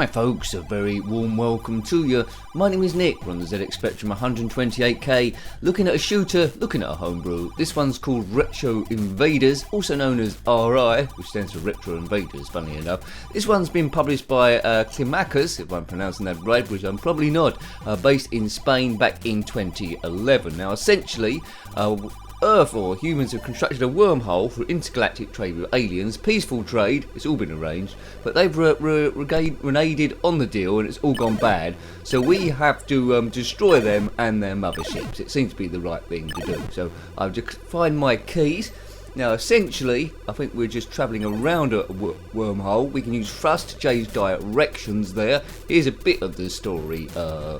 Hi folks, a very warm welcome to you. My name is Nick, we're on the zxspectrum 128K, looking at a shooter, looking at a homebrew. This one's called Retro Invaders, also known as RI, which stands for Retro Invaders, funnily enough. This one's been published by Climacus, if I'm pronouncing that right, which I'm probably not, based in Spain back in 2011. Now essentially, Earth or humans have constructed a wormhole for intergalactic trade with aliens. Peaceful trade, it's all been arranged, but they've reneged on the deal and it's all gone bad. So we have to destroy them and their motherships. It seems to be the right thing to do. So I'll just find my keys. Now essentially, I think we're just travelling around a wormhole. We can use thrust to change directions there. Here's a bit of the story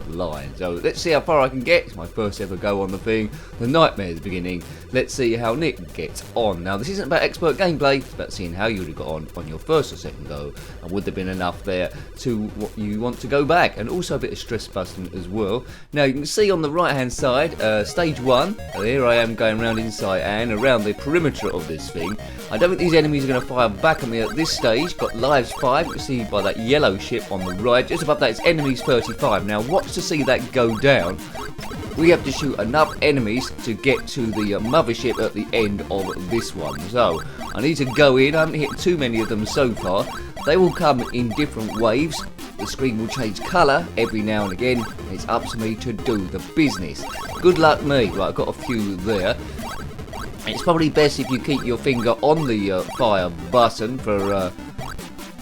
line. So let's see how far I can get. It's my first ever go on the thing. The nightmare's beginning. Let's see how Nick gets on. Now this isn't about expert gameplay. It's about seeing how you would have got on your first or second go. And would there have been enough there to what you want to go back. And also a bit of stress busting as well. Now you can see on the right hand side, stage 1. Here I am going around inside and around the perimeter of this thing. I don't think these enemies are going to fire back at me at this stage. Got lives 5, you can see by that yellow ship on the right. Just above that it's enemies 35. Now watch to see that go down. We have to shoot enough enemies to get to the mothership at the end of this one. So I need to go in. I haven't hit too many of them so far. They will come in different waves. The screen will change colour every now and again. It's up to me to do the business. Good luck me. Right, I've got a few there. It's probably best if you keep your finger on the fire button for,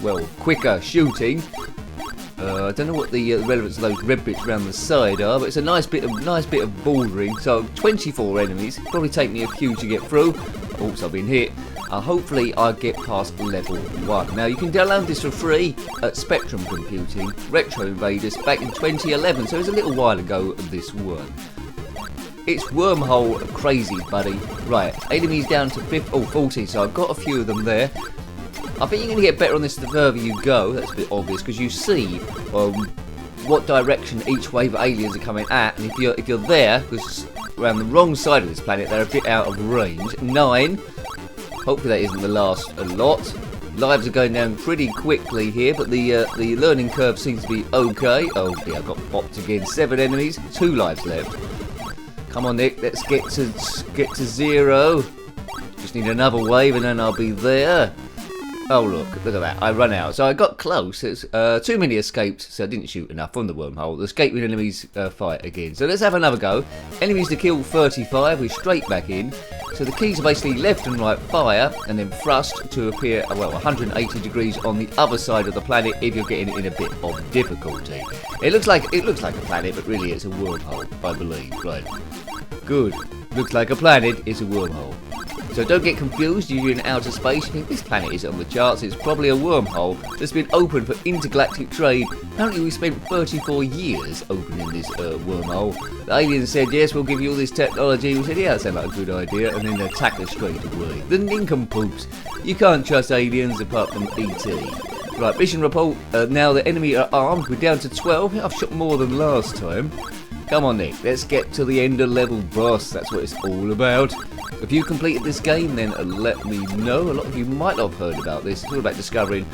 well, quicker shooting. I don't know what the relevance of those red bits around the side are, but it's a nice bit of bordering. So 24 enemies. Probably take me a few to get through. Oops, I've been hit. Hopefully I'll get past level 1. Now you can download this for free at Spectrum Computing, Retro Invaders, back in 2011. So it was a little while ago this one. It's wormhole crazy, buddy. Right, enemies down to 40, so I've got a few of them there. I think you're going to get better on this the further you go. That's a bit obvious, because you see what direction each wave of aliens are coming at. And if you're there, because around the wrong side of this planet, they're a bit out of range. 9. Hopefully that isn't the last lot. Lives are going down pretty quickly here, but the learning curve seems to be okay. Oh dear, I got popped again. 7 enemies, 2 lives left. Come on, Nick, let's get to 0. Just need another wave and then I'll be there. Oh, look at that. I run out. So I got close. It's, too many escaped, so I didn't shoot enough from the wormhole. The escaping enemies fight again. So let's have another go. Enemies to kill 35. We're straight back in. So the keys are basically left and right fire, and then thrust to appear, well, 180 degrees on the other side of the planet if you're getting in a bit of difficulty. It looks like a planet, but really it's a wormhole, I believe. Right. Good. Looks like a planet, it's a wormhole. So don't get confused, you're in outer space, you think this planet isn't on the charts, it's probably a wormhole that's been opened for intergalactic trade. Apparently we spent 34 years opening this wormhole. The aliens said, yes, we'll give you all this technology. We said, yeah, that sounds like a good idea, and then they attack us straight away. The nincompoops. You can't trust aliens apart from E.T. Right, mission report. Now the enemy are armed, we're down to 12. I've shot more than last time. Come on, Nick, let's get to the end of level boss. That's what it's all about. If you completed this game, then let me know. A lot of you might not have heard about this. It's all about discovering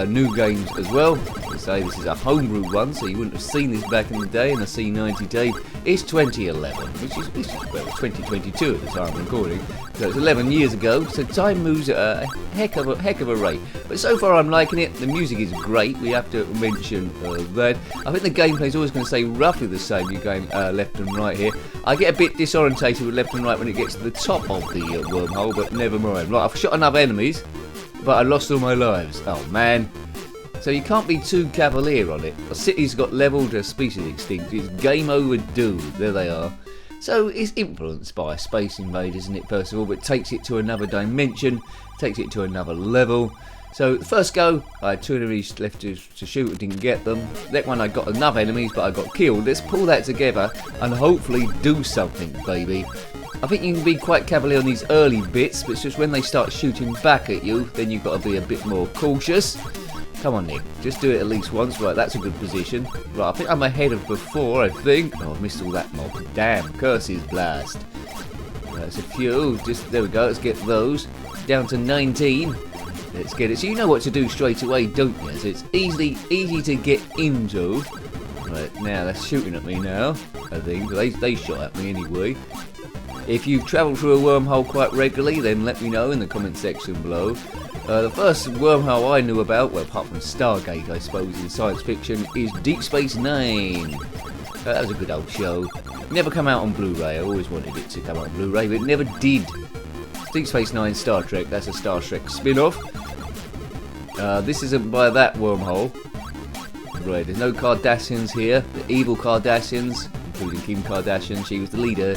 new games as well. As I say, this is a homebrew one, so you wouldn't have seen this back in the day in the C90 tape. It's 2011, which is well, it's 2022 at the time I'm recording. So it's 11 years ago, so time moves at a heck of a rate. But so far I'm liking it. The music is great. We have to mention that. I think the gameplay is always going to stay roughly the same. You're going left and right here. I get a bit disorientated with left and right when it gets to the top of the wormhole, but never mind. Right, I've shot enough enemies, but I lost all my lives. Oh man. So you can't be too cavalier on it. A city's got leveled, a species extinct. It's game overdue. There they are. So it's influenced by Space Invaders, isn't it, first of all, but takes it to another dimension, takes it to another level. So the first go, I had 2 enemies left to shoot and didn't get them. That one I got enough enemies, but I got killed. Let's pull that together and hopefully do something, baby. I think you can be quite cavalier on these early bits, but it's just when they start shooting back at you, then you've got to be a bit more cautious. Come on, Nick, just do it at least once. Right, that's a good position. Right, I think I'm ahead of before, I think. Oh, I've missed all that mob. Damn, curses blast. That's a few. Just, there we go, let's get those. Down to 19. Let's get it. So you know what to do straight away, don't you? So it's easy to get into. Right, now they're shooting at me now, I think. They shot at me anyway. If you've travelled through a wormhole quite regularly, then let me know in the comment section below. The first wormhole I knew about, well, apart from Stargate, I suppose, in science fiction, is Deep Space Nine. That was a good old show. Never come out on Blu-ray. I always wanted it to come out on Blu-ray, but it never did. Deep Space Nine Star Trek, that's a Star Trek spin-off. This isn't by that wormhole. Right, there's no Kardashians here. The evil Kardashians, including Kim Kardashian, she was the leader.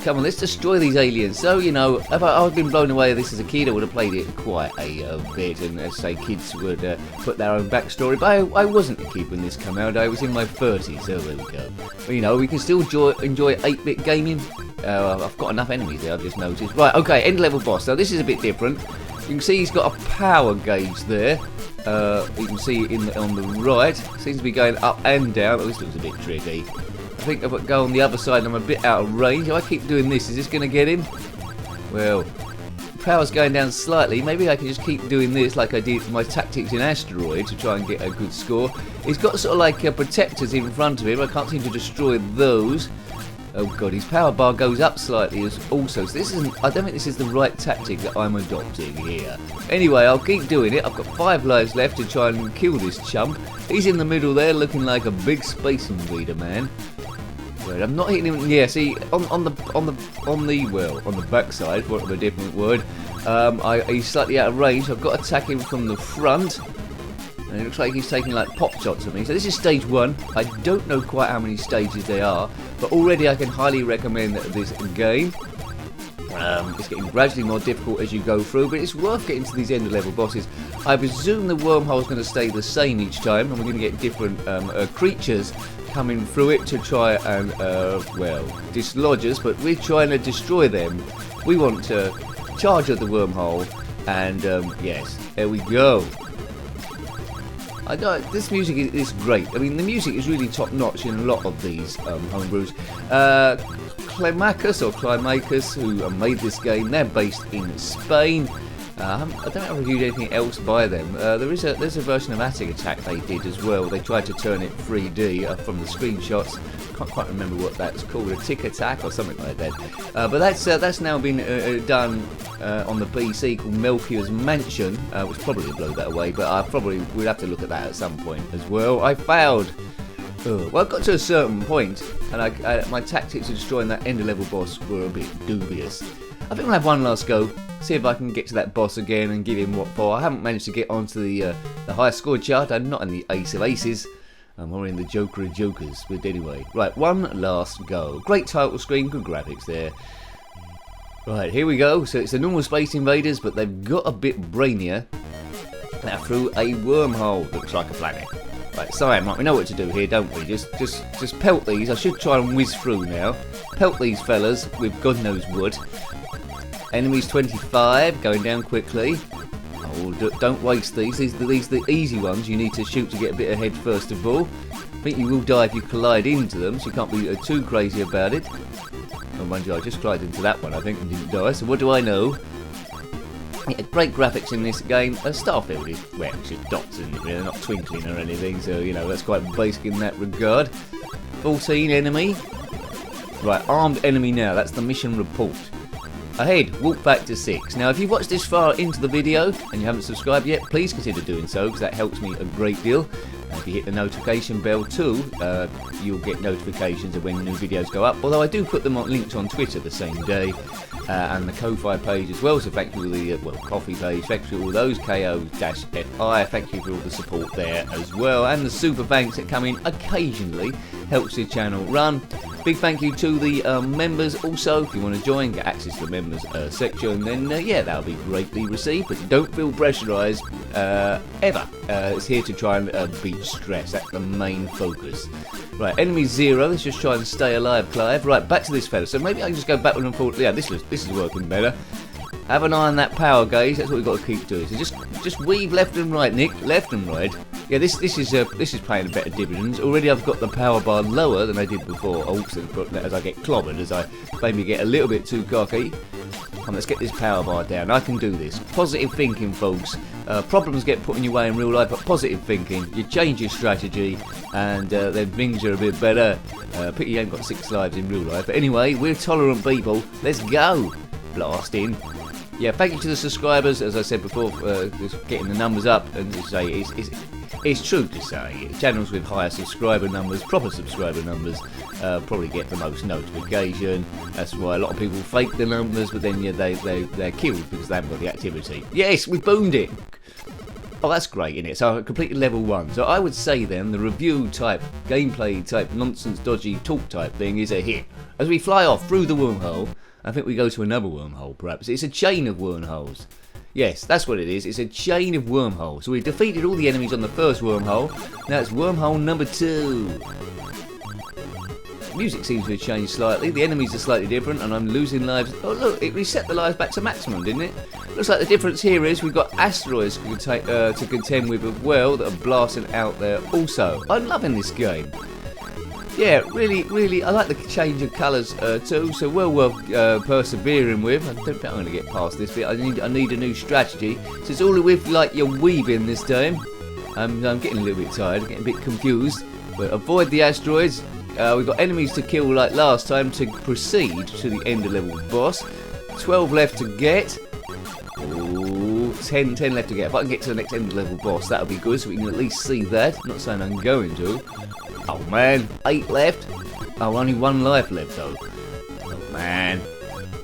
Come on, let's destroy these aliens. So, you know, if I'd been blown away with this as a kid, I would have played it quite a bit. And as I say, kids would put their own backstory. But I wasn't a kid when this came out. I was in my 30s, so there we go. But, you know, we can still enjoy 8-bit gaming. I've got enough enemies there, I've just noticed. Right, okay, end level boss. So this is a bit different. You can see he's got a power gauge there. You can see it on the right. Seems to be going up and down. Oh, this looks a bit tricky. I think if I go on the other side, I'm a bit out of range. If I keep doing this, is this going to get him? Well, power's going down slightly. Maybe I can just keep doing this like I did my tactics in Asteroid to try and get a good score. He's got sort of like protectors in front of him. I can't seem to destroy those. Oh god, his power bar goes up slightly as also. So this isn't. I don't think this is the right tactic that I'm adopting here. Anyway, I'll keep doing it. I've got 5 lives left to try and kill this chump. He's in the middle there, looking like a big space invader man. Right, I'm not hitting him. Yeah, see, on the backside, what of a different word. He's slightly out of range. So I've got to attack him from the front. And it looks like he's taking like pop shots at me. So this is stage 1. I don't know quite how many stages they are, but already I can highly recommend this game. It's getting gradually more difficult as you go through, but it's worth getting to these end of level bosses. I presume the wormhole is going to stay the same each time, and we're going to get different creatures coming through it to try and, well, dislodge us, but we're trying to destroy them. We want to charge at the wormhole, and yes, there we go. I know this music is great. I mean, the music is really top notch in a lot of these homebrews. Climacus or Climacus, who made this game, they're based in Spain. I don't know if I've reviewed anything else by them. There's a version of Attic Attack they did as well. They tried to turn it 3D from the screenshots. Can't quite remember what that's called, a Tick Attack or something like that. But that's now been done on the PC called Melchior's Mansion, which probably blow that away. But I probably would have to look at that at some point as well. I failed. Well, I got to a certain point, and my tactics of destroying that end of level boss were a bit dubious. I think I'll have one last go, see if I can get to that boss again and give him what for. I haven't managed to get onto the high score chart. I'm not in the ace of aces. I'm more in the Joker of Jokers. But anyway, right, one last go. Great title screen, good graphics there. Right, here we go. So it's the normal Space Invaders, but they've got a bit brainier. Now through a wormhole. Looks like a planet. Right, Cyan, right, we know what to do here, don't we? Just pelt these. I should try and whiz through now. Pelt these fellas with God knows what. Enemies 25, going down quickly. Oh, don't waste these. These are the easy ones you need to shoot to get a bit ahead first of all. I think you will die if you collide into them, so you can't be too crazy about it. Oh, mind you, I just collided into that one, I think, and didn't die, so what do I know? Yeah, great graphics in this game. Starfield is, well, it's just dots, isn't it? They're not twinkling or anything, so, you know, that's quite basic in that regard. 14 enemy. Right, armed enemy now. That's the mission report. Ahead, walk back to 6. Now, if you've watched this far into the video and you haven't subscribed yet, please consider doing so, because that helps me a great deal. And if you hit the notification bell too, you'll get notifications of when new videos go up. Although I do put them linked on Twitter the same day. And the Ko-Fi page as well, so thank you to the Coffee page, thank you to all those KO-FI, thank you for all the support there as well, and the super thanks that come in occasionally, helps the channel run. Big thank you to the members also. If you want to join, get access to the members section, then yeah, that'll be greatly received, but don't feel pressurised ever. It's here to try and beat stress, that's the main focus. Right, enemy 0, let's just try and stay alive, Clive. Right, back to this fella, so maybe I can just go backward and forward. Yeah, this is working better. Have an eye on that power gauge, that's what we've got to keep doing. So just weave left and right, Nick, left and right. Yeah, this is paying better dividends. Already I've got the power bar lower than I did before. Also, as I get clobbered, as I maybe get a little bit too cocky. Come on, let's get this power bar down. I can do this. Positive thinking, folks. Problems get put in your way in real life, but positive thinking. You change your strategy, and then things are a bit better. Pity you ain't got 6 lives in real life. But anyway, we're tolerant people. Let's go. Blasting. Yeah, thank you to the subscribers, as I said before, just getting the numbers up, and to say it's true to say channels with higher subscriber numbers, proper subscriber numbers, probably get the most notification. That's why a lot of people fake the numbers, but then yeah, they're killed because they haven't got the activity. Yes, we boomed it. Oh, that's great, isn't it? So I completed level 1. So I would say then the review type, gameplay type, nonsense, dodgy talk type thing is a hit. As we fly off through the wormhole, I think we go to another wormhole, perhaps. It's a chain of wormholes. Yes, that's what it is. It's a chain of wormholes. So we defeated all the enemies on the first wormhole. Now it's wormhole number 2. Music seems to have changed slightly. The enemies are slightly different, and I'm losing lives. Oh look, it reset the lives back to maximum, didn't it? Looks like the difference here is we've got asteroids to contend with as well that are blasting out there also. I'm loving this game. Yeah, really, I like the change of colours too, so well worth persevering with. I don't think I'm going to get past this bit. I need a new strategy. So it's all with like your weaving this time. I'm getting a little bit tired, getting a bit confused. But avoid the asteroids. We've got enemies to kill like last time to proceed to the end of level boss. 12 left to get. Ooh, 10 left to get. If I can get to the next end of level boss, that'll be good, so we can at least see that. Not saying I'm going to. Oh man, 8 left. Oh, only 1 life left though. Oh man.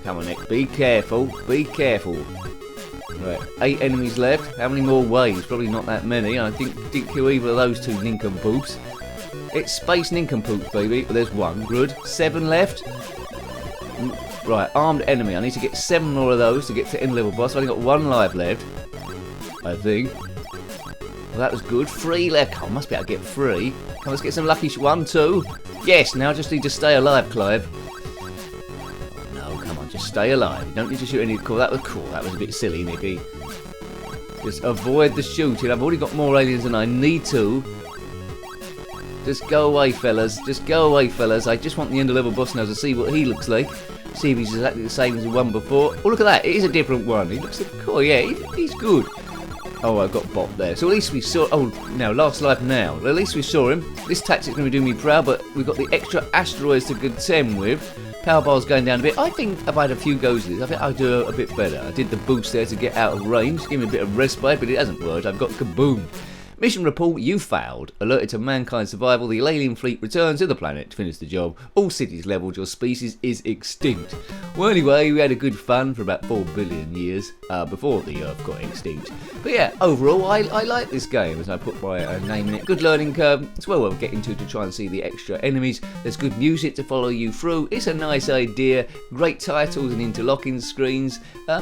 Come on, Nick. Be careful. Be careful. Right, 8 enemies left. How many more waves? Probably not that many. I didn't kill either of those 2 nincompoops. It's space nincompoops, baby. But there's 1. Good. 7 left. Right, armed enemy. I need to get 7 more of those to get to end level boss. I've only got 1 life left, I think. Well, that was good. 3 left. Oh, I must be able to get 3. Come, let's get some lucky 1, 2. Yes, now I just need to stay alive, Clive. Oh, no, come on, just stay alive. You don't need to shoot any. Cool, that was cool. That was a bit silly, Nicky. Just avoid the shooting. I've already got more aliens than I need to. Just go away, fellas. Just go away, fellas. I just want the end of level boss now to see what he looks like. See if he's exactly the same as the one before. Oh, look at that. It is a different one. He looks cool. Yeah, he's good. Oh, I got Bop there. So at least we saw... Oh, now, last life now. At least we saw him. This tactic's going to do me proud, but we've got the extra asteroids to contend with. Power bar's going down a bit. I think if I had a few goes at this, I think I'd do a bit better. I did the boost there to get out of range, give me a bit of respite, but it hasn't worked. I've got kaboom. Mission report, you failed. Alerted to mankind's survival, the alien fleet returns to the planet to finish the job. All cities leveled, your species is extinct. Well, anyway, we had a good fun for about 4 billion years before the Earth got extinct. But yeah, overall, I like this game as I put my name in it. Good learning curve. It's well worth getting to try and see the extra enemies. There's good music to follow you through. It's a nice idea. Great titles and interlocking screens.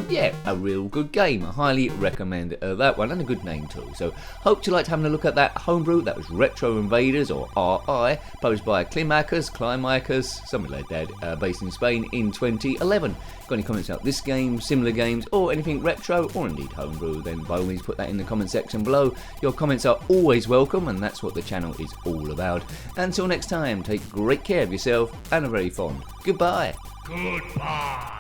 Yeah, a real good game. I highly recommend that one, and a good name too. So, hope you liked having a look at that homebrew. That was Retro Invaders, or RI, published by Climacus, something like that, based in Spain in 2011. Got any comments about this game, similar games, or anything retro, or indeed homebrew, then by all means put that in the comment section below. Your comments are always welcome, and that's what the channel is all about. Until next time, take great care of yourself, and a very fond goodbye. Goodbye.